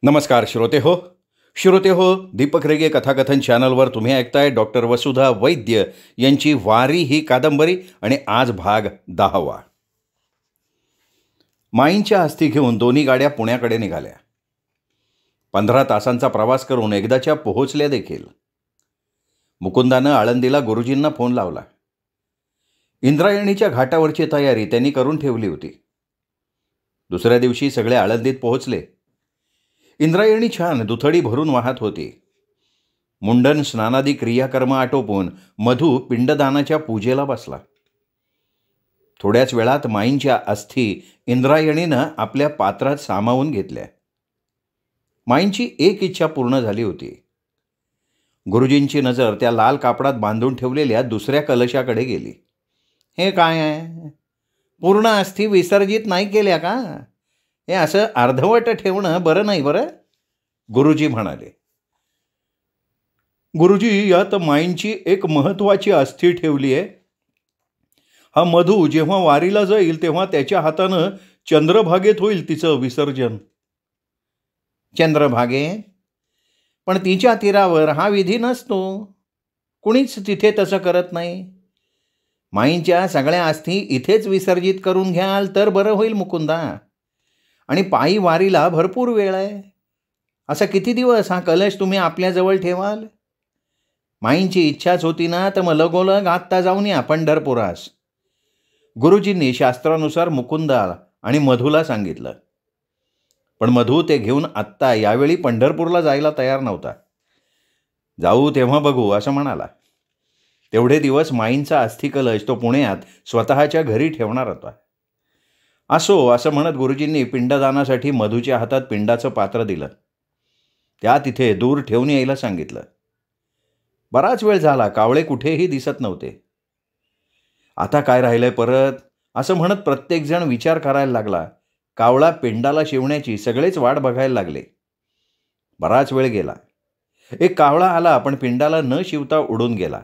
नमस्कार श्रोते हो दीपक रेगे कथाकथन चॅनलवर तुम्ही ऐकताय डॉक्टर वसुधा वैद्य यांची वारी ही कादंबरी आणि आज भाग 10वा. माईंच्या अस्थी घेऊन दोन्ही गाड्या पुण्याकडे निघाल्या. 15 तासांचा प्रवास करून एकदाच्या पोहोचल्या देखील. मुकुंदानं आळंदीला गुरुजींना फोन लावला. इंद्रायणीच्या घाटावरची तयारी त्यांनी करून ठेवली होती. दुसऱ्या दिवशी सगळे आळंदीत पोहोचले. इंद्रायणी छान दुथडी भरून वाहत होती. मुंडन स्नानादी क्रियाकर्म आटोपून मधू पिंडदानाच्या पूजेला बसला. थोड्याच वेळात माईंच्या अस्थी इंद्रायणीनं आपल्या पात्रात सामावून घेतल्या. माईंची एक इच्छा पूर्ण झाली होती. गुरुजींची नजर त्या लाल कापडात बांधून ठेवलेल्या दुसऱ्या कलशाकडे गेली. हे काय आहे? पूर्ण अस्थी विसर्जित नाही केल्या का? हे असं अर्धवट ठेवणं बरं नाही बरं, गुरुजी म्हणाले. गुरुजी, यात माईंची एक महत्त्वाची अस्थी ठेवली आहे. हा मधू जेव्हा वारीला जाईल तेव्हा त्याच्या हातानं चंद्रभागेत होईल तिचं विसर्जन. चंद्रभागेत? पण तिच्या तीरावर हा विधी नसतो. कुणीच तिथे तसं करत नाही. माईंच्या सगळ्या अस्थी इथेच विसर्जित करून घ्याल तर बरं होईल मुकुंदा. आणि पायी वारीला भरपूर वेळ आहे. असं किती दिवस हा कलश तुम्ही आपल्याजवळ ठेवाल? माईंची इच्छाच होती ना, तर मग लगोलग आत्ता जाऊन या पंढरपुरास. गुरुजींनी शास्त्रानुसार मुकुंदा आणि मधूला सांगितलं. पण मधू ते घेऊन आत्ता यावेळी पंढरपूरला जायला तयार नव्हता. जाऊ तेव्हा बघू असं म्हणाला. तेवढे दिवस माईंचा अस्थिकलश तो पुण्यात स्वतःच्या घरी ठेवणार होता. असो असं म्हणत गुरुजींनी पिंडदानासाठी मधूच्या हातात पिंडाचं पात्र दिलं. त्या तिथे दूर ठेवून यायला सांगितलं. बराच वेळ झाला, कावळे कुठेही दिसत नव्हते. आता काय राहिलंय परत असं म्हणत प्रत्येकजण विचार करायला लागला. कावळा पिंडाला शिवण्याची सगळेच वाट बघायला लागले. बराच वेळ गेला. एक कावळा आला पण पिंडाला न शिवता उडून गेला.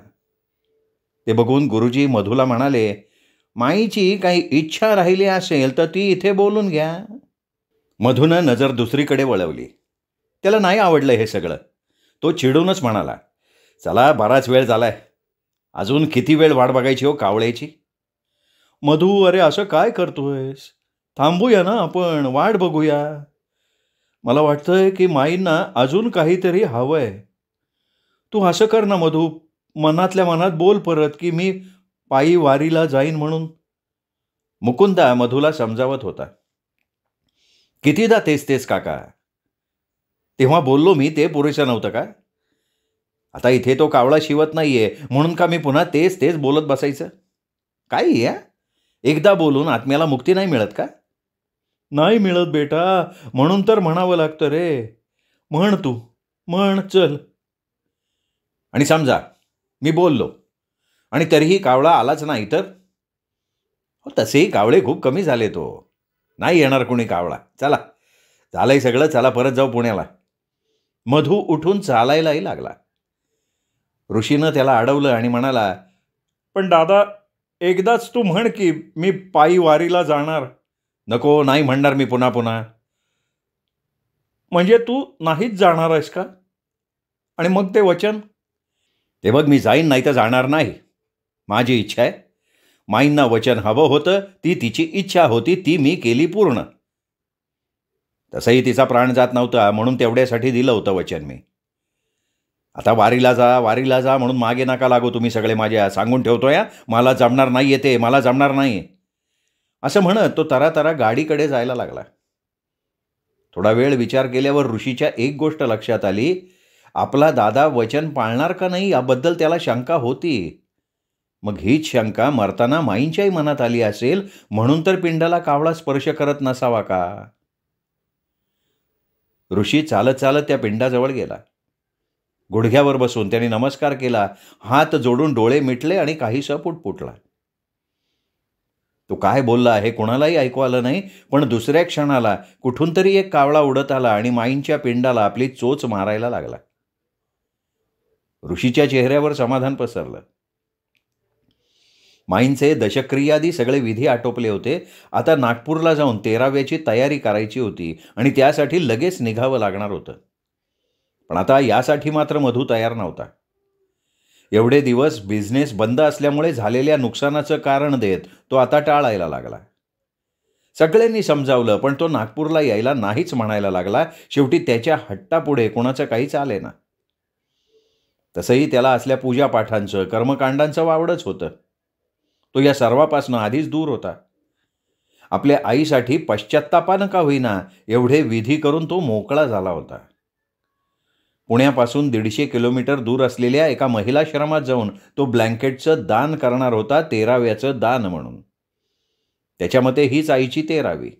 ते बघून गुरुजी मधूला म्हणाले, माईची काही इच्छा राहिली असेल तर ती इथे बोलून घ्या. मधूनं नजर दुसरीकडे वळवली. त्याला नाही आवडलं हे सगळं. तो चिडूनच म्हणाला, चला बराच वेळ झालाय, अजून किती वेळ वाट बघायची हो कावळ्याची. मधू, अरे असं काय करतोयस? थांबूया ना आपण, वाट बघूया. मला वाटतंय की माईंना अजून काहीतरी हवंय. तू असं कर ना मधू, मनातल्या मनात बोल परत की मी पायी वारीला जाईन म्हणून. मुकुंदा मधूला समजावत होता. कितीदा तेच तेच काका. तेव्हा बोललो मी, ते पुरेसं नव्हतं का? आता इथे तो कावळा शिवत नाहीये म्हणून का मी पुन्हा तेच तेच बोलत बसायचं? काय या एकदा बोलून आत्म्याला मुक्ती नाही मिळत का? नाही मिळत बेटा, म्हणून तर म्हणावं लागतं रे. म्हण तू, म्हण चल. आणि समजा मी बोललो आणि तरीही कावळा आलाच नाही तर? तसेही कावळे खूप कमी झाले. तो नाही येणार कोणी कावळा. चला झालंय सगळं, चला परत जाऊ पुण्याला. मधू उठून चालायलाही लागला. ऋषीनं त्याला अडवलं आणि म्हणाला, पण दादा, एकदाच तू म्हण की मी पायी वारीला जाणार. नको, नाही म्हणणार मी पुन्हा पुन्हा. म्हणजे तू नाहीच जाणार आहेस का? आणि मग ते वचन? ते बघ, मी जाईन नाही तर जाणार नाही. माझी इच्छा आहे. माईंना वचन हवं होतं, ती तिची इच्छा होती, ती मी केली पूर्ण. तसंही तिचा प्राण जात नव्हता म्हणून तेवढ्यासाठी दिलं होतं वचन मी. आता वारीला जा वारीला जा म्हणून मागे नका लागू तुम्ही सगळे माझ्या. सांगून ठेवतोय, मला जमणार नाही येते, मला जमणार नाही असं म्हणत तो तरातरा गाडीकडे जायला लागला. थोडा वेळ विचार केल्यावर ऋषीच्या एक गोष्ट लक्षात आली. आपला दादा वचन पाळणार का नाही याबद्दल त्याला शंका होती. मग हीच शंका मरताना माईंच्याही मनात आली असेल, म्हणून तर पिंडाला कावळा स्पर्श करत नसावा का? ऋषी चालत चालत त्या पिंडाजवळ गेला. गुडघ्यावर बसून त्याने नमस्कार केला. हात जोडून डोळे मिटले आणि काहीसा पुटपुटला. तो काय बोलला हे कोणालाही ऐकू आलं नाही. पण दुसऱ्या क्षणाला कुठून तरी एक कावळा उडत आला आणि माईंच्या पिंडाला आपली चोच मारायला लागला. ऋषीच्या चेहऱ्यावर समाधान पसरलं. माईंचे दशक्रियादी सगळे विधी आटोपले होते. आता नागपूरला जाऊन 13व्याची तयारी करायची होती आणि त्यासाठी लगेच निघावं लागणार होतं. पण आता यासाठी मात्र मधू तयार नव्हता. एवढे दिवस बिझनेस बंद असल्यामुळे झालेल्या नुकसानाचं कारण देत तो आता टाळायला लागला. सगळ्यांनी समजावलं, पण तो नागपूरला यायला नाहीच म्हणायला लागला. शेवटी त्याच्या हट्टापुढे कोणाचं काही चालेना. तसंही त्याला असल्या पूजापाठांचं, कर्मकांडांचं वावडच होतं. तो या सर्वापासून आधीच दूर होता. आपल्या आईसाठी पश्चात्तापानं का होईना एवढे विधी करून तो मोकळा झाला होता. पुण्यापासून 150 किलोमीटर दूर असलेल्या एका महिलाश्रमात जाऊन तो ब्लँकेटचं दान करणार होता, 13व्याचं दान म्हणून. त्याच्या मते हीच आईची 13वी.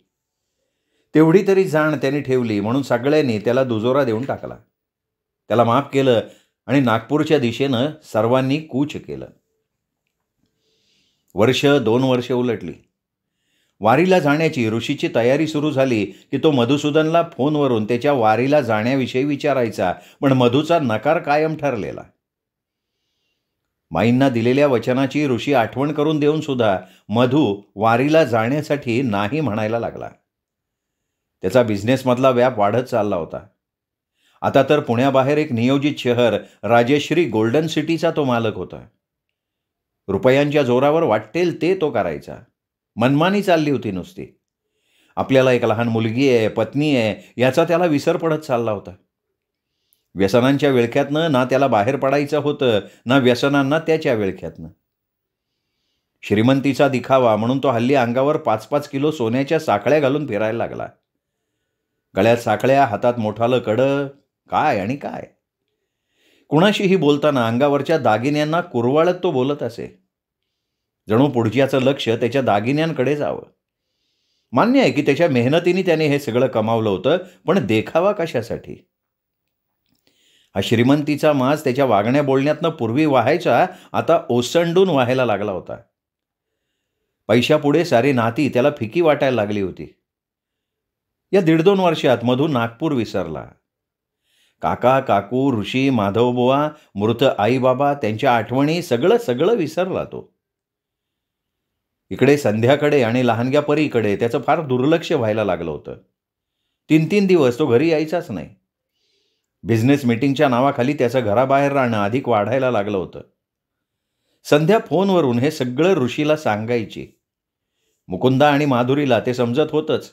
तेवढी तरी जाण त्याने ठेवली म्हणून सगळ्यांनी त्याला दुजोरा देऊन टाकला. त्याला माफ केलं आणि नागपूरच्या दिशेनं सर्वांनी कूच केलं. 2 वर्ष उलटली. वारीला जाण्याची ऋषीची तयारी सुरू झाली की तो मधुसूदनला फोनवरून त्याच्या वारीला जाण्याविषयी विचारायचा, पण मधूचा नकार कायम ठरलेला. माईंना दिलेल्या वचनाची ऋषी आठवण करून देऊन सुद्धा मधू वारीला जाण्यासाठी नाही म्हणायला लागला. त्याचा बिझनेसमधला व्याप वाढत चालला होता. आता तर पुण्याबाहेर एक नियोजित शहर राजेश्री गोल्डन सिटीचा तो मालक होता. रुपयांच्या जोरावर वाटेल ते तो करायचा. मनमानी चालली होती नुसती. आपल्याला एक लहान मुलगी आहे, पत्नी आहे, याचा त्याला विसर पडत चालला होता. व्यसनांच्या विळख्यातनं ना त्याला बाहेर पडायचं होतं, ना व्यसनांना त्याच्या विळख्यातनं. श्रीमंतीचा दिखावा म्हणून तो हल्ली अंगावर 5-5 किलो सोन्याच्या साखळ्या घालून फिरायला लागला. गळ्यात साखळ्या, हातात मोठालं कडं, काय आणि काय. कुणाशीही बोलताना अंगावरच्या दागिन्यांना कुरवाळत तो बोलत असे. जणू पुढच्याचं लक्ष त्याच्या दागिन्यांकडे जावं. मान्य आहे की त्याच्या मेहनतीने त्याने हे सगळं कमावलं होतं, पण देखावा कशासाठी? हा श्रीमंतीचा माज त्याच्या वागण्या बोलण्यातनं पूर्वी वाहायचा, आता ओसंडून व्हायला लागला होता. पैशापुढे सारी नाती त्याला फिकी वाटायला लागली होती. या 1.5-2 वर्षात मधू नागपूर विसरला. काका, काकू, ऋषी, माधवबुवा, मृत आईबाबा, त्यांच्या आठवणी, सगळं विसरला तो. इकडे संध्याकडे आणि लहानग्या परीकडे त्याचं फार दुर्लक्ष व्हायला लागलं होतं. 3-3 दिवस तो घरी यायचाच नाही. बिझनेस मीटिंगच्या नावाखाली त्याचं घराबाहेर राहणं अधिक वाढायला लागलं होतं. संध्या फोनवरून हे सगळं ऋषीला सांगायची. मुकुंदा आणि माधुरीला ते समजत होतंच.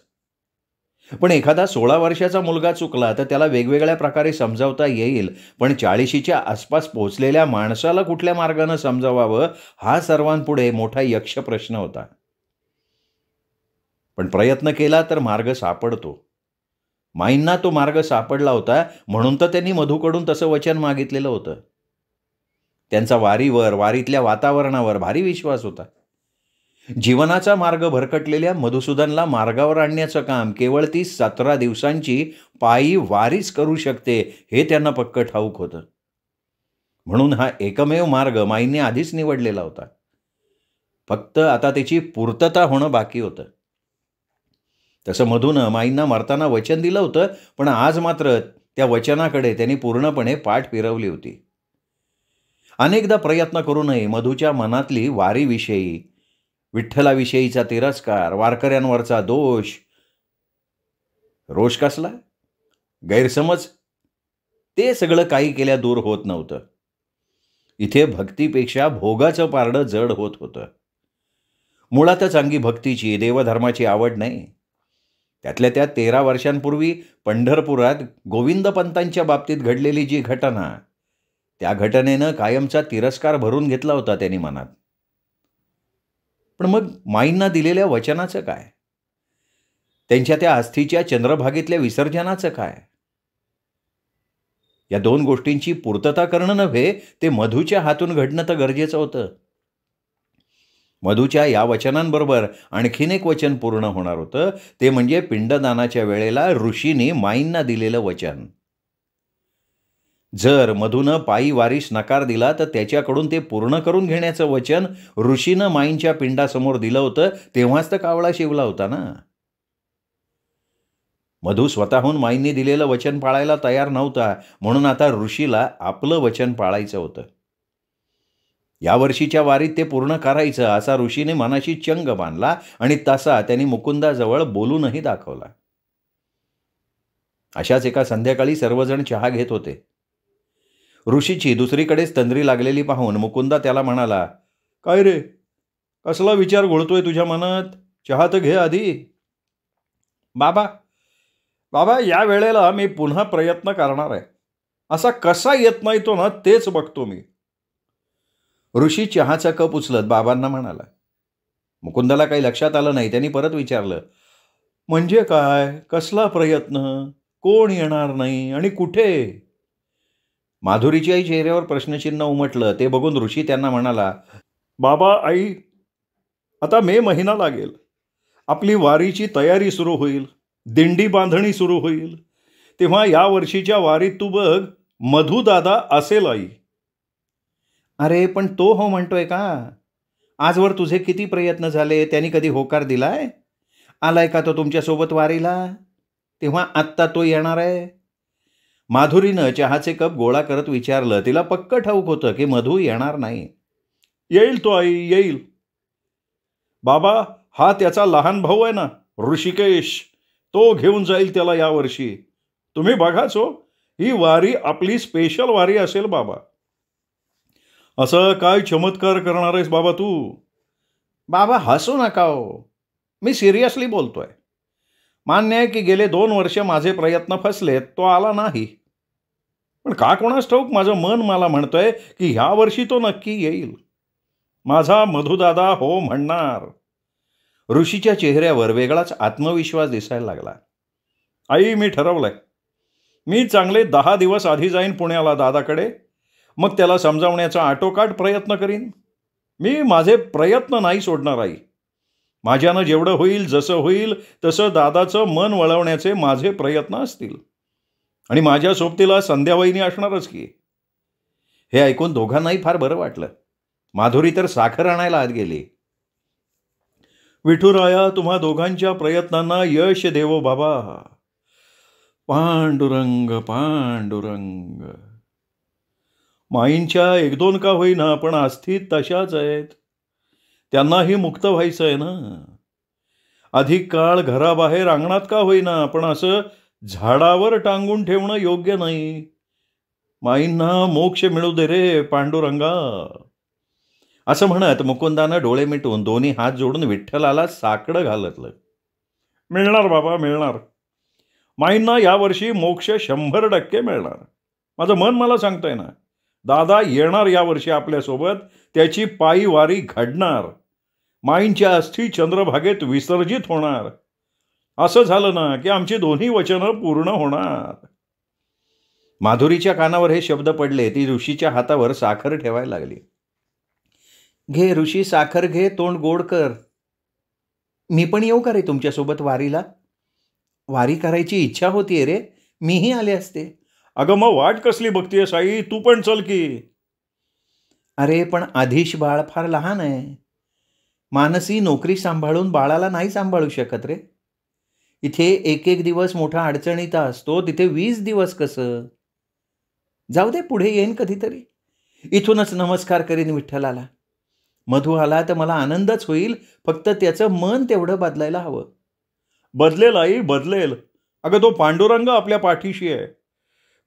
पण एखादा 16 वर्षाचा मुलगा चुकला तर त्याला वेगवेगळ्या प्रकारे समजावता येईल, पण 40शीच्या आसपास पोहोचलेल्या माणसाला कुठल्या मार्गानं समजावावं हा सर्वांपुढे मोठा यक्ष प्रश्न होता. पण प्रयत्न केला तर मार्ग सापडतो. माईंना तो मार्ग सापडला होता, म्हणून तर त्यांनी मधूकडून तसं वचन मागितलेलं होतं. त्यांचा वारीवर, वारीतल्या वातावरणावर भारी विश्वास होता. जीवनाचा मार्ग भरकटलेल्या मधुसूदनला मार्गावर आणण्याचं काम केवळ ती 17 दिवसांची पायी वारीच करू शकते हे त्यांना पक्क ठाऊक होतं. म्हणून हा एकमेव मार्ग माईंनी आधीच निवडलेला होता. फक्त आता त्याची पूर्तता होणं बाकी होतं. तसं मधूनं माईंना मरताना वचन दिलं होतं, पण आज मात्र त्या वचनाकडे त्यांनी पूर्णपणे पाठ फिरवली होती. अनेकदा प्रयत्न करूनही मधूच्या मनातली वारीविषयी, विठ्ठलाविषयीचा तिरस्कार, वारकऱ्यांवरचा दोष, रोष कसला, गैरसमज, ते सगळं काही केल्या दूर होत नव्हतं. इथे भक्तीपेक्षा भोगाचं पारडं जड होत होतं. मुळातच अंगी भक्तीची, देवधर्माची आवड नाही. त्यातल्या त्यात 13 वर्षांपूर्वी पंढरपुरात गोविंदपंतांच्या बाबतीत घडलेली जी घटना, त्या घटनेनं कायमचा तिरस्कार भरून घेतला होता त्यांनी मनात. पण मग माईंना दिलेल्या वचनाचं काय? त्यांच्या त्या अस्थीच्या चंद्रभागेतल्या विसर्जनाचं काय? या 2 गोष्टींची पूर्तता करणं नव्हे, ते मधूच्या हातून घडणं तर गरजेचं होतं. मधूच्या या वचनांबरोबर आणखीन एक वचन पूर्ण होणार होतं, ते म्हणजे पिंडदानाच्या वेळेला ऋषींनी माईंना दिलेलं वचन. जर मधूनं पायी वारीस नकार दिला तर त्याच्याकडून ते पूर्ण करून घेण्याचं वचन ऋषीनं माईंच्या पिंडासमोर दिलं होतं, तेव्हाच तर कावळा शिवला होता ना. मधू स्वतःहून माईंनी दिलेलं वचन पाळायला तयार नव्हता, म्हणून आता ऋषीला आपलं वचन पाळायचं होतं. यावर्षीच्या वारीत ते पूर्ण करायचं असा ऋषीने मनाशी चंग बांधला आणि तसा त्यांनी मुकुंदाजवळ बोलूनही दाखवला. अशाच एका संध्याकाळी सर्वजण चहा घेत होते. ऋषीची दुसरीकडेच तंद्री लागलेली पाहून मुकुंदा त्याला म्हणाला, काय रे, कसला विचार घोळतोय तुझ्या मनात? चहा तर घे आधी. बाबा बाबा या वेळेला मी पुन्हा प्रयत्न करणार आहे. असा कसा येत नाही तो ना तेच बघतो मी. ऋषी चहाचा कप उचलत बाबांना म्हणाला. मुकुंदाला काही लक्षात आलं नाही. त्यांनी परत विचारलं, म्हणजे काय, कसला प्रयत्न, कोण येणार नाही आणि कुठे? माधुरीच्याही चेहऱ्यावर प्रश्नचिन्ह उमटलं. ते बघून ऋषी त्यांना म्हणाला, बाबा आई, आता मे महिना लागेल, आपली वारीची तयारी सुरू होईल, दिंडी बांधणी सुरू होईल. तेव्हा या वर्षीच्या वारीत तू बघ, मधुदादा असेल आई. अरे पण तो हो म्हणतोय का? आजवर तुझे किती प्रयत्न झाले, त्यांनी कधी होकार दिलाय? आलाय का तो तुमच्यासोबत वारीला? तेव्हा आत्ता तो येणार आहे? माधुरीनं चहाचे कप गोळा करत विचारलं. तिला पक्क ठाऊक होतं की मधू येणार नाही. येईल तो आई, येईल. बाबा, हा त्याचा लहान भाऊ आहे ना ऋषिकेश, तो घेऊन जाईल त्याला यावर्षी. तुम्ही बघाच हो, ही वारी आपली स्पेशल वारी असेल बाबा. असं काय चमत्कार करणार आहेस बाबा तू? बाबा हसू नका हो, मी सिरियसली बोलतोय. मान्य आहे की गेले 2 वर्ष माझे प्रयत्न फसलेत, तो आला नाही. पण का कोणास ठाऊक माझं मन मला म्हणतंय की ह्या वर्षी तो नक्की येईल. माझा मधुदादा हो म्हणणार. ऋषीच्या चेहऱ्यावर वेगळाच आत्मविश्वास दिसायला लागला. आई, मी ठरवलंय. मी चांगले 10 दिवस आधी जाईन पुण्याला दादाकडे. मग त्याला समजावण्याचा आटोकाट प्रयत्न करीन. मी माझे प्रयत्न नाही सोडणार आई. माझ्यानं जेवढं होईल, जसं होईल तसं दादाचं मन वळवण्याचे माझे प्रयत्न असतील. आणि माझ्या सोबतीला संध्यावहिनी असणारच की. हे ऐकून दोघांनाही फार बरं वाटलं. माधुरी तर साखर आणायला आत गेली. विठुराया, तुम्हा दोघांच्या प्रयत्नांना यश देवो बाबा. पांडुरंग पांडुरंग. माईंच्या 1-2 का होईना पण अस्थित तशाच आहेत. त्यांनाही मुक्त व्हायचं आहे ना. अधिक काळ घराबाहेर अंगणात का होईना पण असं झाडावर टांगून ठेवणं योग्य नाही. माईंना मोक्ष मिळू दे रे पांडुरंगा. असं म्हणत मुकुंदानं डोळे मिटून दोन्ही हात जोडून विठ्ठलाला साकडं घालतलं. मिळणार बाबा, मिळणार. माईंना यावर्षी मोक्ष 100% मिळणार. माझं मन मला सांगतंय ना. दादा येणार यावर्षी आपल्यासोबत. त्याची पायी वारी घडणार. माईंच्या अस्थी चंद्रभागेत विसर्जित होणार. असं झालं ना की आमची दोन्ही वचनं पूर्ण होणार. माधुरीच्या कानावर हे शब्द पडले. ती ऋषीच्या हातावर साखर ठेवायला लागली. घे ऋषी, साखर घे, तोंड गोड कर. मी पण येऊ का रे तुमच्यासोबत वारीला? वारी करायची इच्छा होतीये रे, मीही आले असते. अगं मग वाट कसली बघतीये साई, तू पण चल की. अरे पण आधीश बाळ फार लहान आहे. मानसी नोकरी सांभाळून बाळाला नाही सांभाळू शकत रे. इथे 1-1 दिवस मोठा अडचणीत असतो, तिथे 20 दिवस कसं? जाऊ दे, पुढे येईन कधीतरी. इथूनच नमस्कार करीन विठ्ठलाला. मधू आला तर मला आनंदच होईल. फक्त त्याचं मन तेवढं बदलायला हवं. बदलेल आई, बदलेल. अगं तो पांडुरंग आपल्या पाठीशी आहे.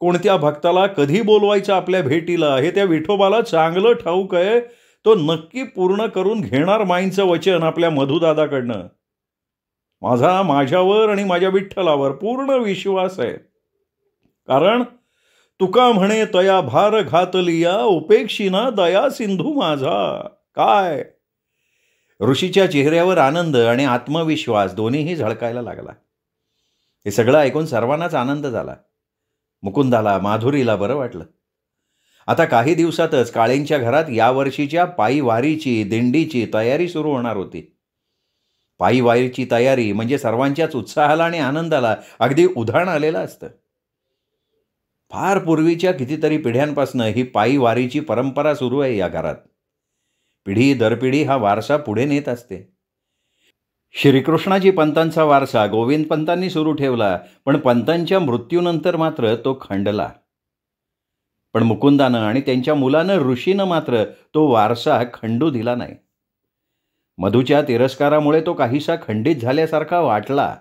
कोणत्या भक्ताला कधी बोलवायचं आपल्या भेटीला हे त्या विठोबाला चांगलं ठाऊक आहे. तो नक्की पूर्ण करून घेणार माईंचं वचन आपल्या मधुदादाकडनं. माझा माझ्यावर आणि माझ्या विठ्ठलावर पूर्ण विश्वास आहे. कारण तुका म्हणे तया भार घातलिया, उपेक्षिना दया सिंधू माझा. काय? ऋषीच्या चेहऱ्यावर आनंद आणि आत्मविश्वास दोन्हीही झळकायला लागला. हे सगळं ऐकून सर्वांनाच आनंद झाला. मुकुंदाला, माधुरीला बरं वाटलं. आता काही दिवसातच काळेंच्या घरात यावर्षीच्या पायी वारीची, दिंडीची तयारी सुरू होणार होती. पायी वारीची तयारी म्हणजे सर्वांच्याच उत्साहाला आणि आनंदाला अगदी उधाण आलेलं असतं. फार पूर्वीच्या कितीतरी पिढ्यांपासून ही पायी वारीची परंपरा सुरू आहे या घरात. पिढी दर पिढी हा वारसा पुढे नेत असते. श्रीकृष्णाजी पंतांचा वारसा गोविंद पंतांनी सुरू ठेवला, पण पंतांच्या मृत्यूनंतर मात्र तो खंडला. पण मुकुंदानं आणि त्यांच्या मुलानं ऋषीनं मात्र तो वारसा खंडू दिला नाही. मधूच्या तिरस्कारामुळे तो काहीसा खंडित झाल्यासारखा वाटला,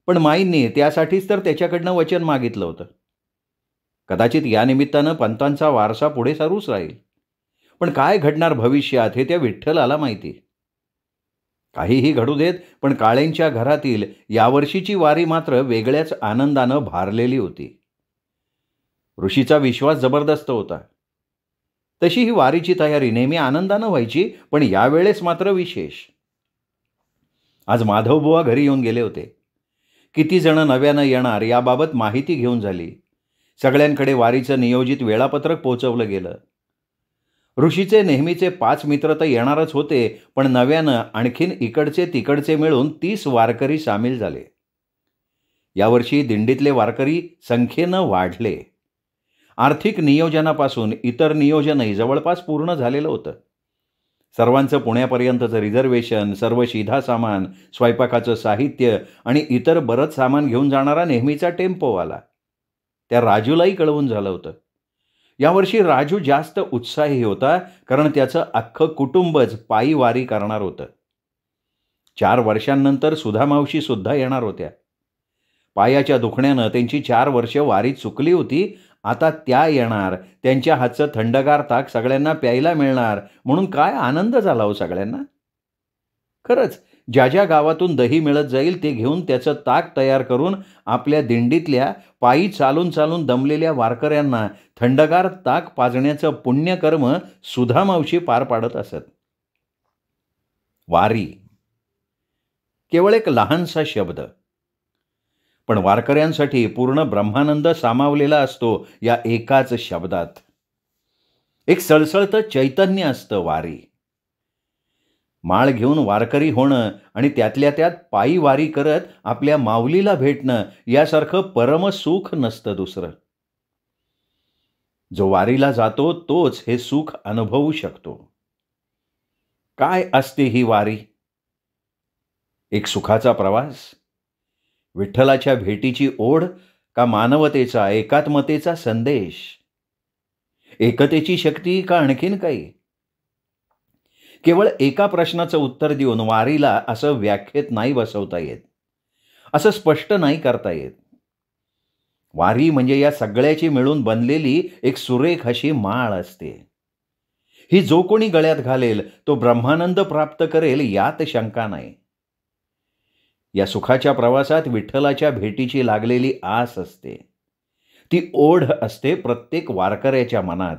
पण माईंनी त्यासाठीच तर त्याच्याकडनं वचन मागितलं होतं. कदाचित या निमित्तानं पंतांचा वारसा पुढे सरूच राहील, पण काय घडणार भविष्यात हे त्या विठ्ठलाला माहिती. काहीही घडू देत, पण काळेंच्या घरातील यावर्षीची वारी मात्र वेगळ्याच आनंदानं भारलेली होती. ऋषीचा विश्वास जबरदस्त होता. तशी ही वारीची तयारी नेहमी आनंदानं व्हायची, पण यावेळेस मात्र विशेष. आज माधवबुवा घरी येऊन गेले होते. किती जण नव्यानं येणार याबाबत माहिती घेऊन झाली. सगळ्यांकडे वारीचं नियोजित वेळापत्रक पोहोचवलं गेलं. ऋषीचे नेहमीचे 5 मित्र तर येणारच होते, पण नव्यानं आणखीन इकडचे तिकडचे मिळून 30 वारकरी सामील झाले. यावर्षी दिंडीतले वारकरी संख्येनं वाढले. आर्थिक नियोजनापासून इतर नियोजनही जवळपास पूर्ण झालेलं होतं. सर्वांचं पुण्यापर्यंतचं रिझर्वेशन, सर्व शिधा सामान, स्वयंपाकाचं साहित्य आणि इतर बरंच सामान घेऊन जाणारा नेहमीचा टेम्पो आला. त्या राजूलाही कळवून झालं होतं. यावर्षी राजू जास्त उत्साही होता, कारण त्याचं अख्खं कुटुंबच पायी वारी करणार होतं. 4 वर्षांनंतर सुधामावशी सुद्धा येणार होत्या. पायाच्या दुखण्यानं त्यांची 4 वर्ष वारी चुकली होती. आता त्या येणार, त्यांच्या हातचं थंडगार ताक सगळ्यांना प्यायला मिळणार, म्हणून काय आनंद झाला हो सगळ्यांना. खरंच ज्या ज्या गावातून दही मिळत जाईल ते घेऊन त्याचं ताक तयार करून आपल्या दिंडीतल्या पायी चालून चालून दमलेल्या वारकऱ्यांना थंडगार ताक पाजण्याचं पुण्यकर्म सुधामावशी पार पाडत असत. वारी केवळ एक लहानसा शब्द, पण वारकऱ्यांसाठी पूर्ण ब्रह्मानंद सामावलेला असतो या एकाच शब्दात. एक सळसळतं चैतन्य असतं वारी. माळ घेऊन वारकरी होणं आणि त्यातल्या त्यात पायी वारी करत आपल्या माऊलीला भेटणं यासारखं परमसुख नसतं दुसरं. जो वारीला जातो तोच हे सुख अनुभवू शकतो. काय असते ही वारी? एक सुखाचा प्रवास, विठ्ठलाच्या भेटीची ओढ, का मानवतेचा एकात्मतेचा संदेश, एकतेची शक्ती का आणखीन काही? केवळ एका प्रश्नाचं उत्तर देऊन वारीला असं व्याख्येत नाही बसवता येत, असं स्पष्ट नाही करता येत. वारी म्हणजे या सगळ्याची मिळून बनलेली एक सुरेख अशी माळ असते. ही जो कोणी गळ्यात घालेल तो ब्रह्मानंद प्राप्त करेल यात शंका नाही. या सुखाच्या प्रवासात विठ्ठलाच्या भेटीची लागलेली आस असते. ती ओढ असते प्रत्येक वारकऱ्याच्या मनात.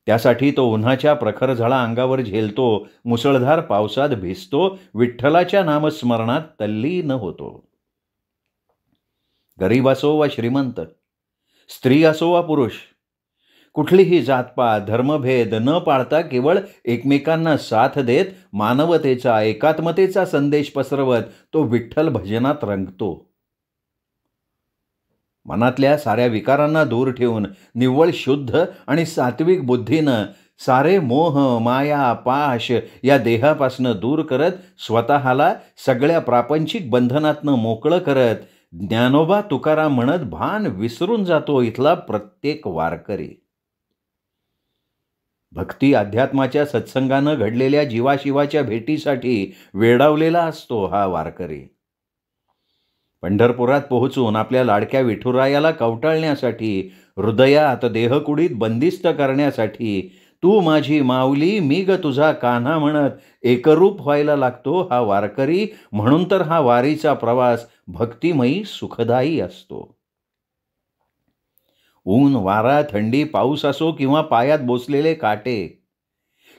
त्यासाठी तो उन्हाच्या प्रखर झळा अंगावर झेलतो, मुसळधार पावसात भिजतो, विठ्ठलाच्या नामस्मरणात तल्लीन होतो. गरीब असो वा श्रीमंत, स्त्री असो वा पुरुष, कुठलीही जातपात धर्मभेद न पाळता केवळ एकमेकांना साथ देत मानवतेचा एकात्मतेचा संदेश पसरवत तो विठ्ठल भजनात रंगतो. मनातल्या साऱ्या विकारांना दूर ठेवून निव्वळ शुद्ध आणि सात्विक बुद्धीनं सारे मोह माया पाश या देहापासनं दूर करत स्वतःला सगळ्या प्रापंचिक बंधनातनं मोकळं करत ज्ञानोबा तुकाराम म्हणत भान विसरून जातो इथला प्रत्येक वारकरी. भक्ती अध्यात्माच्या सत्संगानं घडलेल्या जीवाशिवाच्या भेटीसाठी वेडावलेला असतो हा वारकरी. पंढरपुरात पोहोचून आपल्या लाडक्या विठुरायाला कवटाळण्यासाठी, हृदयात देहकुडीत बंदिस्त करण्यासाठी तू माझी माऊली मी ग तुझा कान्हा म्हणत एकरूप व्हायला लागतो हा वारकरी. म्हणून तर हा वारीचा प्रवास भक्तिमयी सुखदायी असतो. ऊन वारा थंडी पाऊस असो किंवा पायात बोचलेले काटे,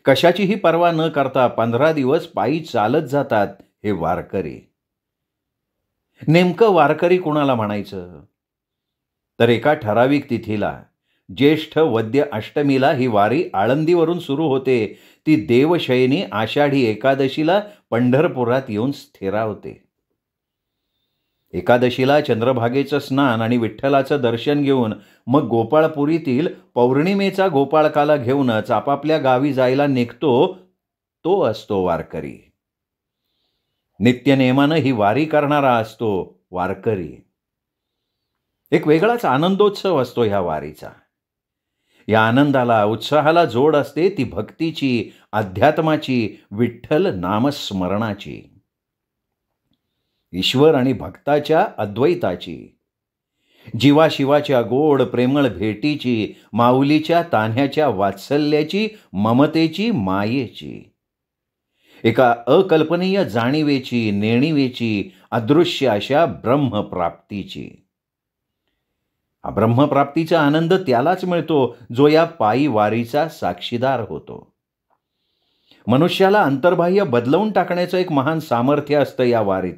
कशाचीही पर्वा न करता 15 दिवस पायी चालत जातात हे वारकरी. नेमकं वारकरी कुणाला म्हणायचं? तर एका ठराविक तिथीला ज्येष्ठ वद्य अष्टमीला ही वारी आळंदीवरून सुरू होते. ती देवशयनी आषाढी एकादशीला पंढरपुरात येऊन स्थिरावते. एकादशीला चंद्रभागेचं स्नान आणि विठ्ठलाचं दर्शन घेऊन मग गोपाळपुरीतील पौर्णिमेचा गोपाळकाला घेऊनच आपापल्या गावी जायला निघतो तो असतो वारकरी. नित्यनेमानं ही वारी करणारा असतो वारकरी. एक वेगळाच आनंदोत्सव असतो ह्या वारीचा. या आनंदाला, उत्साहाला जोड असते ती भक्तीची, अध्यात्माची, विठ्ठल नामस्मरणाची, ईश्वर आणि भक्ताच्या अद्वैताची, जीवाशिवाच्या गोड प्रेमळ भेटीची, माऊलीच्या तान्ह्याच्या वात्सल्याची, ममतेची, मायेची, एका अकल्पनीय जाणीवेची, नेणिवेची, अदृश्य अशा ब्रह्मप्राप्तीची. हा ब्रह्मप्राप्तीचा आनंद त्यालाच मिळतो जो या पायी वारीचा साक्षीदार होतो. मनुष्याला अंतर्बाह्य बदलवून टाकण्याचं एक महान सामर्थ्य असतं या वारीत.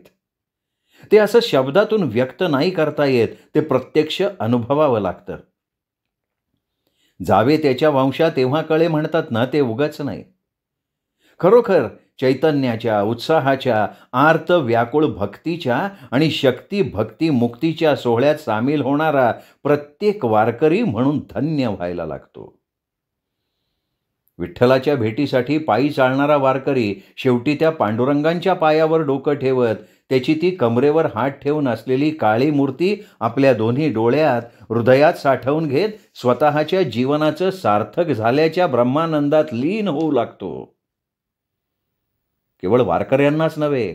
ते असं शब्दातून व्यक्त नाही करता येत, ते प्रत्यक्ष अनुभवावं लागतं. जावे त्याच्या वंशा तेव्हा कळे म्हणतात ना, ते उगाच नाही. खरोखर चैतन्याच्या, उत्साहाच्या, आर्त व्याकुळ भक्तीच्या आणि शक्ती भक्ती मुक्तीच्या सोहळ्यात सामील होणारा प्रत्येक वारकरी म्हणून धन्य व्हायला लागतो. विठ्ठलाच्या भेटीसाठी पायी चालणारा वारकरी शेवटी त्या पांडुरंगांच्या पायावर डोकं ठेवत, त्याची ती कमरेवर हात ठेवून असलेली काळी मूर्ती आपल्या दोन्ही डोळ्यात, हृदयात साठवून घेत स्वतःच्या जीवनाचं सार्थक झाल्याच्या ब्रह्मानंदात लीन होऊ लागतो. केवळ वारकऱ्यांनाच नव्हे,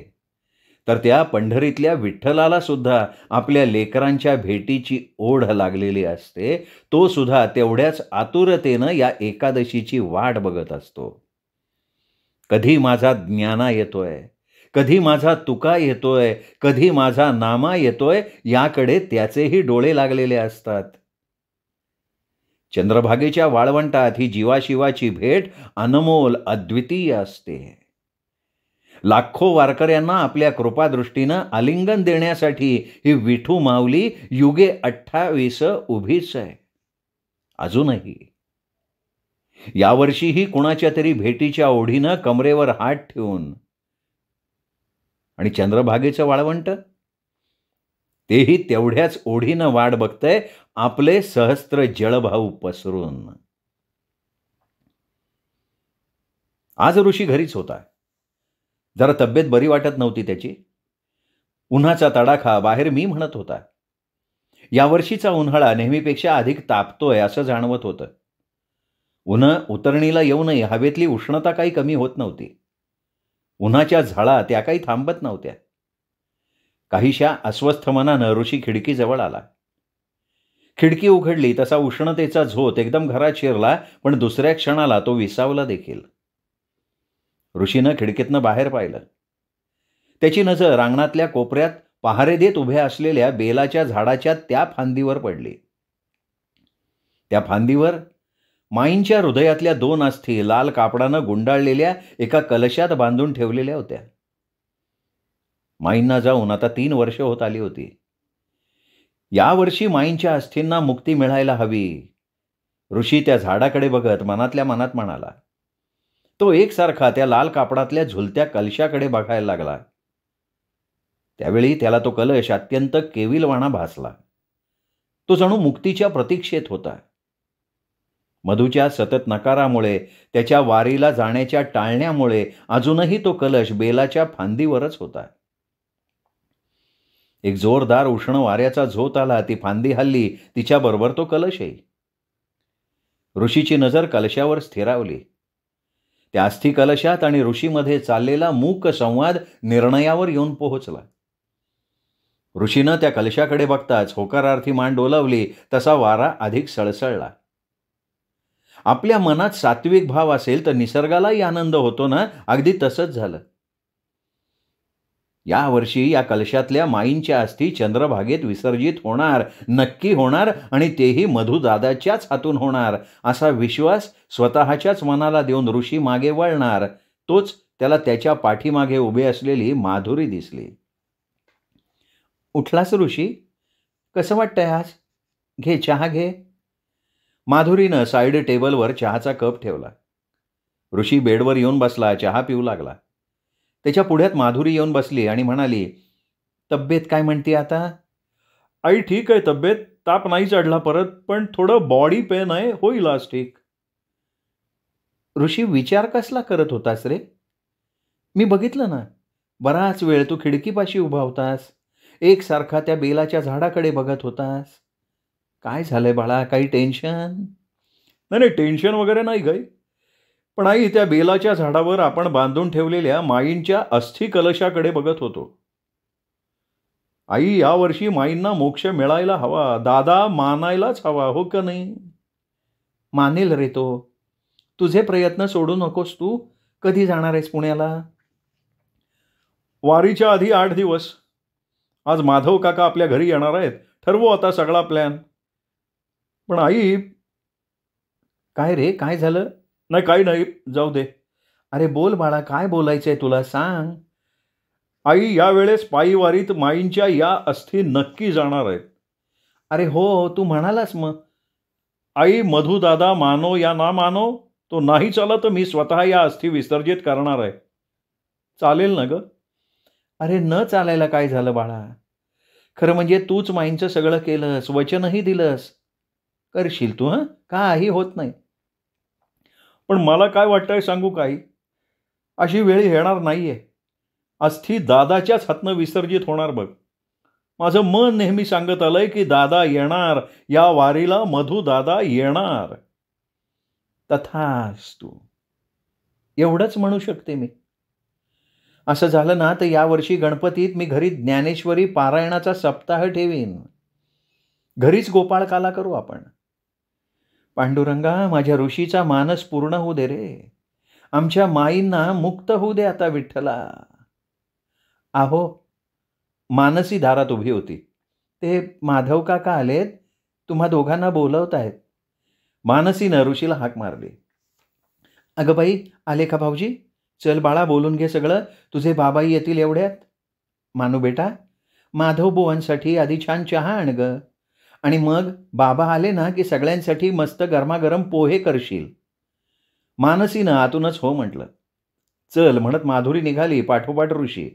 तर त्या पंढरीतल्या विठ्ठलाला सुद्धा आपल्या लेकरांच्या भेटीची ओढ लागलेली असते. तो सुद्धा तेवढ्याच आतुरतेनं या एकादशीची वाट बघत असतो. कधी माझा ज्ञाना येतोय, कधी माझा तुका येतोय, कधी माझा नामा येतोय, याकडे त्याचेही डोळे लागलेले असतात. चंद्रभागेच्या वाळवंटात ही जीवाशिवाची भेट अनमोल, अद्वितीय असते. लाखो वारकऱ्यांना आपल्या कृपादृष्टीनं आलिंगन देण्यासाठी ही विठू माऊली युगे 28 उभीच आहे. अजूनही यावर्षीही कुणाच्या तरी भेटीच्या ओढीनं कमरेवर हात ठेवून, आणि चंद्रभागेचं वाळवंट तेही तेवढ्याच ओढीनं वाट बघतंय आपले सहस्त्र जळभाऊ पसरून. आज ऋषी घरीच होता. जरा तब्येत बरी वाटत नव्हती त्याची. उन्हाचा तडाखा बाहेर मी म्हणत होता. यावर्षीचा उन्हाळा नेहमीपेक्षा अधिक तापतोय असं जाणवत होतं. उन्ह उतरणीला येऊनही हवेतली उष्णता काही कमी होत नव्हती. उन्हाच्या झळा त्या काही थांबत नव्हत्या. काहीशा अस्वस्थ मनानं ऋषी खिडकीजवळ आला. खिडकी उघडली तसा उष्णतेचा झोत एकदम घरात शिरला, पण दुसऱ्या क्षणाला तो विसावला देखील. ऋषीनं खिडकीतनं बाहेर पाहिलं. त्याची नजर अंगणातल्या कोपऱ्यात पहारे देत उभ्या असलेल्या बेलाच्या झाडाच्या त्या फांदीवर पडली. त्या फांदीवर माईंच्या हृदयातल्या 2 अस्थी लाल कापडानं गुंडाळलेल्या एका कलशात बांधून ठेवलेल्या होत्या. माईंना जाऊन आता 3 वर्ष होत आली होती. यावर्षी माईंच्या अस्थींना मुक्ती मिळायला हवी. ऋषी त्या झाडाकडे बघत मनातल्या मनात म्हणाला. तो एकसारखा त्या लाल कापडातल्या झुलत्या कलशाकडे बघायला लागला. त्यावेळी त्याला तो कलश अत्यंत केविलवाणा भासला. तो जणू मुक्तीच्या प्रतीक्षेत होता. मधूच्या सतत नकारामुळे, त्याच्या वारीला जाण्याच्या टाळण्यामुळे अजूनही तो कलश बेलाच्या फांदीवरच होता. एक जोरदार उष्ण वाऱ्याचा झोत आला. ती फांदी हलली, तिच्याबरोबर तो कलशही. ऋषीची नजर कलशावर स्थिरावली. त्या अस्थि कलशात आणि ऋषीमध्ये चाललेला मूक संवाद निर्णयावर येऊन पोहोचला. ऋषीनं त्या कलशाकडे बघताच होकारार्थी मान डोलावली. तसा वारा अधिक सळसळला. आपल्या मनात सात्विक भाव असेल तर निसर्गालाही आनंद होतो ना, अगदी तसंच झालं. यावर्षी या कलशातल्या माईंच्या अस्थी चंद्रभागेत विसर्जित होणार, नक्की होणार, आणि तेही मधुदादाच्याच हातून होणार असा विश्वास स्वतःच्याच मनाला देऊन ऋषी मागे वळणार. तोच त्याला त्याच्या पाठीमागे उभे असलेली माधुरी दिसली. उठलास ऋषी? कसं वाटतंय आज? घे, चहा घे. माधुरीनं साईड टेबलवर चहाचा कप ठेवला. ऋषी बेडवर येऊन बसला, चहा पिऊ लागला. त्याच्या पुढ्यात माधुरी येऊन बसली आणि म्हणाली, तब्येत काय म्हणते आता? आई ठीक आहे तब्येत, ताप नाही चढला परत, पण थोडं बॉडी पेन आहे, होईल आज ठीक. ऋषी विचार कसला करत होतास रे? मी बघितलं ना, बराच वेळ तू खिडकीपाशी उभा होतास, एकसारखा त्या बेलाच्या झाडाकडे बघत होतास. काय झालंय बाळा? काही टेन्शन? नाही नाही, टेन्शन वगैरे नाही गाई. पण आई, त्या बेलाच्या झाडावर आपण बांधून ठेवलेल्या माईंच्या अस्थि कलशाकडे बघत होतो. आई, यावर्षी माईंना मोक्ष मिळायला हवा, दादा मानायलाच हवा, हो का नाही? मानेल रे तो. तुझे प्रयत्न सोडू नकोस तू. कधी जाणार आहेस पुण्याला? वारीच्या आधी 8 दिवस. आज माधव काका आपल्या घरी येणार आहेत. ठरवू आता सगळा प्लॅन. पण आई, काय रे, काय झालं? नाही काही नाही, जाऊ दे. अरे बोल बाळा, काय बोलायचंय तुला, सांग. आई, यावेळेस पायी वारीत माईंच्या या अस्थी नक्की जाणार आहेत. अरे हो, तू म्हणालास मग. आई, मधू दादा मानो या ना मानो, तो नाही चाला तर मी स्वतः या अस्थी विसर्जित करणार आहे. चालेल ना ग? अरे न चालायला काय झालं बाळा? खरं म्हणजे तूच माईंचं सगळं केलंस, वचनही दिलंस. करशील तू, हं? काही होत नाही. पण मला काय वाटतंय सांगू काही, अशी वेळ येणार नाहीये. अस्थी दादाच्याच हातनं विसर्जित होणार बघ. माझं मन नेहमी सांगत आलंय की दादा येणार, या वारीला मधू दादा येणार. तथास्तु. एवढंच म्हणू शकते मी. असं झालं ना तर यावर्षी गणपतीत मी घरी ज्ञानेश्वरी पारायणाचा सप्ताह ठेवीन. घरीच गोपाळकाला करू आपण. पांडुरंगा, माझ्या ऋषीचा मानस पूर्ण होऊ दे रे. आमच्या माईंना मुक्त होऊ दे आता विठ्ठला. आहो, मानसी दारात उभी होती. ते माधव काका आलेत, तुम्हा दोघांना बोलवत आहेत. मानसीनं ऋषीला हाक मारली. अगं बाई, आले का भाऊजी? चल बाळा, बोलून घे सगळं. तुझे बाबाई येतील एवढ्यात. मानू बेटा, माधव बुवांसाठी आधी छान चहा आण ग. आणि मग बाबा आले ना की सगळ्यांसाठी मस्त गरमागरम पोहे करशील. मानसीनं आतूनच हो म्हटलं. चल म्हणत माधुरी निघाली पाठोपाठ ऋषी.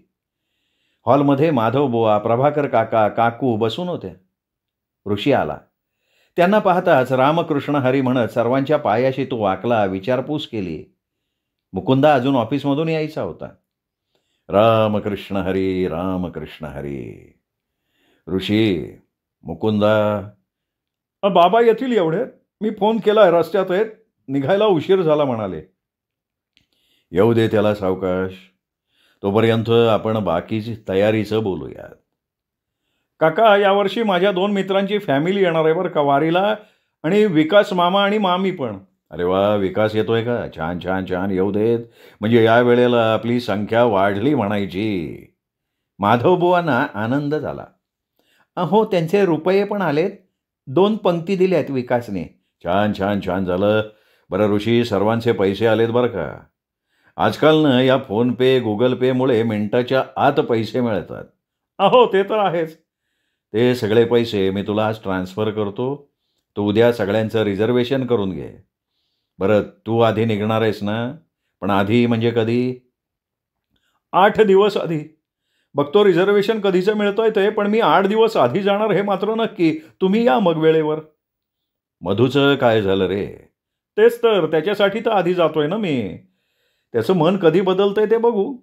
हॉलमध्ये माधव बुवा, प्रभाकर काका, काकू बसून होते. ऋषी आला. त्यांना पाहताच रामकृष्ण हरी म्हणत सर्वांच्या पायाशी तो वाकला, विचारपूस केली. मुकुंदा अजून ऑफिसमधून यायचा होता. रामकृष्ण हरी, रामकृष्ण हरी. ऋषी, मुकुंदा. बाबा येतील एवढ्यात. मी फोन केलाय, रस्त्यात आहेत, निघायला उशीर झाला म्हणाले. येऊ दे त्याला सावकाश. तोपर्यंत आपण बाकीची तयारीचं बोलूयात. काका, यावर्षी माझ्या 2 मित्रांची फॅमिली येणार आहे बरं का वारीला, आणि विकास मामा आणि मामी पण. अरे वा, विकास येतोय का? छान छान छान, येऊ देत. म्हणजे या वेळेला आपली संख्या वाढली म्हणायची. माधवबुवांना आनंद झाला. अहो, त्यांचे रुपये पण आलेत. 2 पंक्ती दिल्यात विकासने. छान छान छान झालं. बरं ऋषी, सर्वांचे पैसे आलेत बरं का. आजकाल ना या फोनपे, गुगल पेमुळे मिनिटाच्या आत पैसे मिळतात. अहो, ते तर आहेच. ते सगळे पैसे मी तुला आज ट्रान्सफर करतो. तू उद्या सगळ्यांचं रिझर्वेशन करून घे. बरं, तू आधी निघणार आहेस ना? पण आधी म्हणजे कधी? 8 दिवस आधी. बघतो रिझर्वेशन कधीचं मिळतंय ते, पण मी 8 दिवस आधी जाणार हे मात्र नक्की. तुम्ही या मग वेळेवर. मधूचं काय झालं रे? तेच तर, त्याच्यासाठी तर आधी जातोय ना मी. त्याचं मन कधी बदलतंय ते बघू.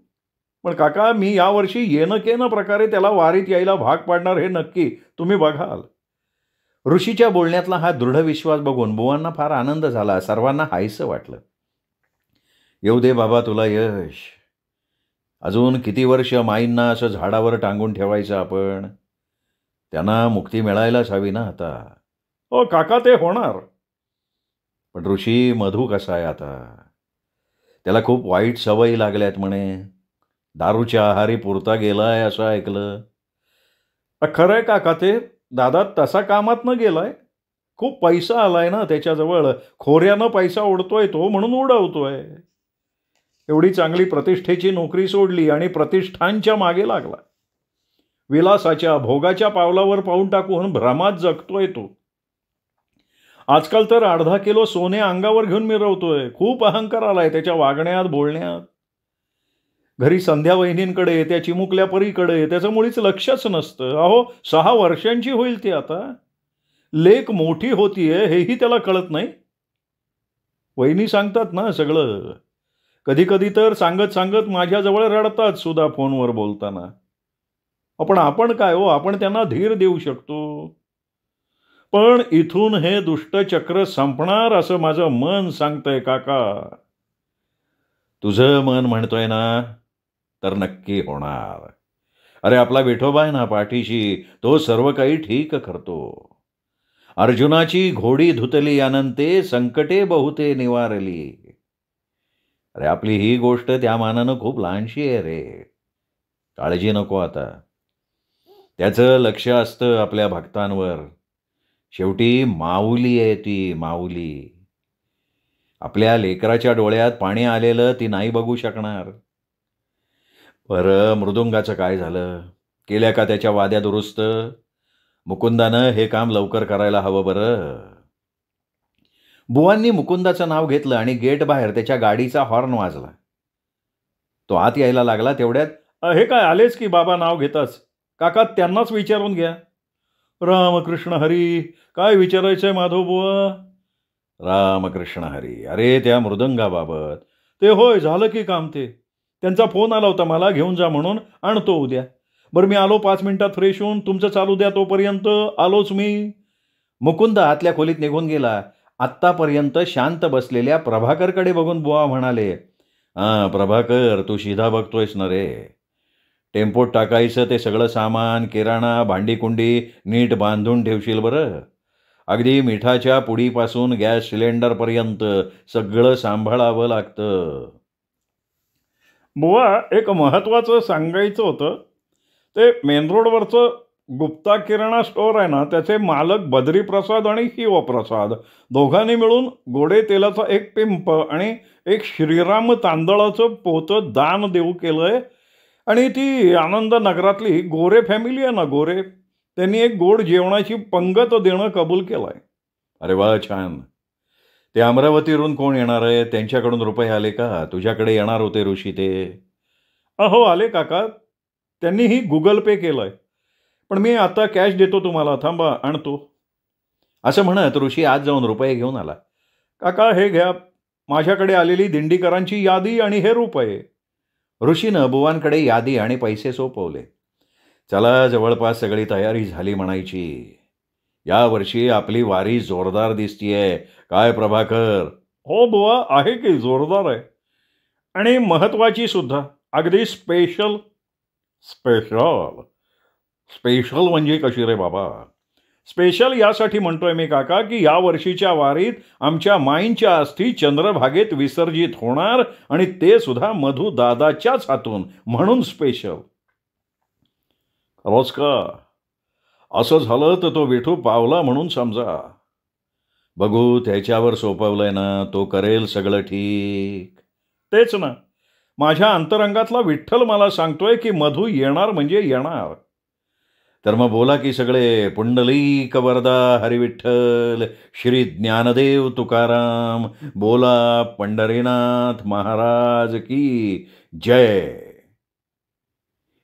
पण काका, मी यावर्षी येणं केनं प्रकारे त्याला वारीत यायला भाग पाडणार हे नक्की. तुम्ही बघाल. ऋषीच्या बोलण्यातला हा दृढ विश्वास बघून बुवांना फार आनंद झाला. सर्वांना हायसं वाटलं. येऊ दे बाबा तुला यश. अजून किती वर्ष माईंना असं झाडावर टांगून ठेवायचं आपण? त्यांना मुक्ती मिळायलाच हवी ना आता. हो काका, ते होणार. पण ऋषी, मधू कसा आहे आता? त्याला खूप वाईट सवयी लागल्यात म्हणे. दारूच्या आहारी पुरता गेलाय असं ऐकलं. खरंय काका, ते दादा तसा कामात न गेलाय. खूप पैसा आलाय ना त्याच्याजवळ. खोऱ्यानं पैसा ओढतोय तो, म्हणून उडवतोय. एवढी चांगली प्रतिष्ठेची नोकरी सोडली आणि प्रतिष्ठानच्या मागे लागला. विलासाच्या, भोगाच्या पावलावर पाऊल टाकून भ्रमात जगतोय तो. आजकाल तर 1.5 किलो सोने अंगावर घेऊन मिरवतोय. खूप अहंकार आलाय त्याच्या वागण्यात, बोलण्यात. घरी संध्या वहिनींकडे, त्या चिमुकल्या परीकडे त्याचं मुळीच लक्षच नसतं. अहो, 6 वर्षांची होईल ती आता. लेक मोठी होतीये हेही त्याला कळत नाही. वहिनी सांगतात ना सगळं. कधी कधी तर सांगत सांगत माझ्याजवळ रडतात सुद्धा फोनवर बोलताना. आपण काय हो, आपण त्यांना धीर देऊ शकतो. पण इथून हे दुष्टचक्र संपणार असं माझं मन सांगतंय काका. तुझं मन म्हणतोय ना, तर नक्की होणार. अरे आपला विठोबा आहे ना पाठीशी, तो सर्व काही ठीक करतो. अर्जुनाची घोडी धुतली अनंते, संकटे बहुते निवारली. अरे आपली ही गोष्ट त्या मानानं खूप लहानशी आहे रे. काळजी नको आता. त्याचं लक्ष असतं आपल्या भक्तांवर. शेवटी माऊली आहे ती, माऊली. आपल्या लेकराच्या डोळ्यात पाणी आलेलं ती नाही बघू शकणार. बरं मृदुंगाचं काय झालं? केल्या का त्याच्या वाद्या दुरुस्त? मुकुंदानं हे काम लवकर करायला हवं बरं. बुवांनी मुकुंदाचं नाव घेतलं आणि गेट बाहेर त्याच्या गाडीचा हॉर्न वाजला. तो आत यायला लागला तेवढ्यात, हे काय आलेच की बाबा नाव घेताच. काका त्यांनाच विचारून घ्या. रामकृष्ण हरी, काय विचारायचंय माधव बुवा? रामकृष्ण हरी. अरे त्या मृदंगाबाबत. ते होय, झालं की काम ते. त्यांचा फोन आला होता मला, घेऊन जा म्हणून, आणतो उद्या. बरं मी आलो 5 मिनिटात फ्रेश होऊन, तुमचं चालू द्या तोपर्यंत. आलोच मी. मुकुंद आतल्या खोलीत निघून गेला. आत्तापर्यंत शांत बसलेल्या प्रभाकरकडे बघून बुवा म्हणाले, हां प्रभाकर, तू शिधा बघतोयस ना रे. टेम्पोत टाकायचं ते सगळं सामान, किराणा, भांडीकुंडी नीट बांधून ठेवशील बरं. अगदी मिठाच्या पुडीपासून गॅस सिलेंडरपर्यंत सगळं सांभाळावं लागतं. बुवा एक महत्त्वाचं सांगायचं होतं. ते मेन रोडवरचं गुप्ता किराणा स्टोअर आहे ना, त्याचे मालक बद्रीप्रसाद आणि शिवप्रसाद दोघांनी मिळून गोडे तेलाचा 1 पिंप आणि 1 श्रीराम तांदळाचं पोतं दान देऊ केलंय. आणि ती आनंद नगरातली गोरे फॅमिली आहे ना, गोरे, त्यांनी एक गोड जेवणाची पंगत देणं कबूल केलंय. अरे वा, छान. ते अमरावतीवरून कोण येणार आहे? त्यांच्याकडून रुपये आले का? तुझ्याकडे येणार होते ऋषी ते. अहो आले काका, त्यांनीही गुगल पे केलंय. पण मी आता कॅश देतो तुम्हाला, थांबा आणतो. असं म्हणत ऋषी आज जाऊन रुपये घेऊन आला. काका हे घ्या, माझ्याकडे आलेली दिंडीकरांची यादी आणि हे रुपये. ऋषीनं बुवांकडे यादी आणि पैसे सोपवले. चला, जवळपास सगळी तयारी झाली म्हणायची. यावर्षी आपली वारी जोरदार दिसतीये. काय प्रभाकर? हो बुवा, आहे की जोरदार आहे. आणि महत्त्वाची सुद्धा, अगदी स्पेशल. स्पेशल स्पेशल म्हणजे कशी रे बाबा? स्पेशल यासाठी म्हणतोय मी काका की या वर्षीच्या वारीत आमच्या माईंच्या अस्थी चंद्रभागेत विसर्जित होणार, आणि ते सुद्धा मधू दादाच्याच हातून, म्हणून स्पेशल. खरोच का? असं झालं तर तो विठू पावला म्हणून समजा. बघू, त्याच्यावर सोपवलंय ना, तो करेल सगळं ठीक. तेच ना, माझ्या अंतरंगातला विठ्ठल मला सांगतोय की मधू येणार म्हणजे येणार. तर मग बोला की सगळे, पुंडलिक वरदा हरिविठ्ठल, श्री ज्ञानदेव तुकाराम, बोला पंढरीनाथ महाराज की जय.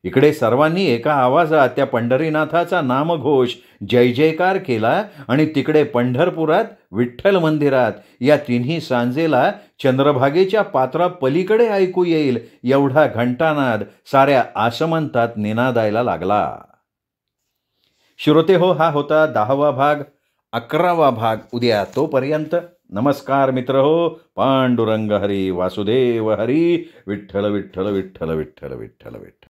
इकडे सर्वांनी एका आवाजात त्या पंढरीनाथाचा नामघोष जय जयकार केला. आणि तिकडे पंढरपुरात विठ्ठल मंदिरात या तिन्ही सांजेला चंद्रभागेच्या पात्रा पलीकडे ऐकू येईल एवढा घंटानाद साऱ्या आसमंतात निनादायला लागला. श्रोते हो, हा होता 10वा भाग. 11वा भाग उद्या. तोपर्यंत नमस्कार मित्र हो. पांडुरंग हरी, वासुदेव हरी, विठ्ठल विठ्ठल विठ्ठल विठ्ठल विठ्ठल.